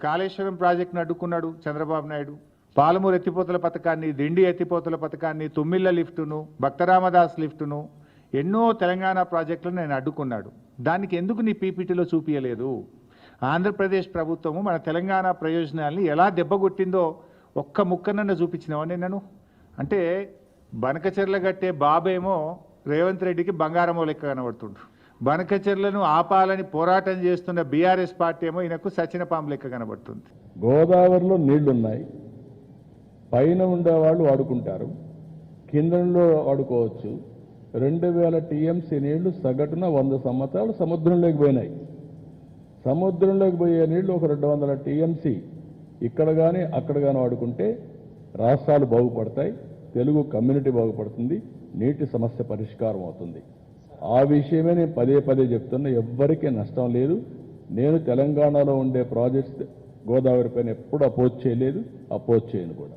కాళేశ్వరం ప్రాజెక్టును అడ్డుకున్నాడు చంద్రబాబు నాయుడు. పాలమూరు ఎత్తిపోతల పథకాన్ని, దిండి ఎత్తిపోతల పథకాన్ని, తుమ్మిళ్ళ లిఫ్టును, భక్తరామదాస్ లిఫ్టును, ఎన్నో తెలంగాణ ప్రాజెక్టులను నేను అడ్డుకున్నాడు. దానికి ఎందుకు నీ పీపీటీలో చూపించలేదు? ఆంధ్రప్రదేశ్ ప్రభుత్వము మన తెలంగాణ ప్రయోజనాల్ని ఎలా దెబ్బగొట్టిందో ఒక్క ముక్కనన్న చూపించినావని నన్ను అంటే బనకచెర్ల గట్టే బాబేమో రేవంత్ రెడ్డికి బంగారమో లెక్క కనబడుతుండ్రు. బనకచెర్లను ఆపాలని పోరాటం చేస్తున్న బీఆర్ఎస్ పార్టీ ఏమో ఈయనకు సచిన పాము లెక్క కనబడుతుంది. గోదావరిలో నీళ్లున్నాయి, పైన ఉండేవాళ్ళు వాడుకుంటారు, కిందలో వాడుకోవచ్చు. 2000 టీఎంసీ నీళ్లు సగటున 100 సంవత్సరాలు సముద్రంలోకి పోయినాయి. సముద్రంలోకి పోయే నీళ్లు ఒక 200 టీఎంసీ ఇక్కడ కానీ అక్కడ కానీ వాడుకుంటే రాష్ట్రాలు బాగుపడతాయి, తెలుగు కమ్యూనిటీ బాగుపడుతుంది, నీటి సమస్య పరిష్కారం అవుతుంది. ఆ విషయమే నేను పదే పదే చెప్తున్నా. ఎవ్వరికీ నష్టం లేదు. నేను తెలంగాణలో ఉండే ప్రాజెక్ట్స్ గోదావరి పైన ఎప్పుడు అపోజ్ చేయలేదు, అపోజ్ చేయను కూడా.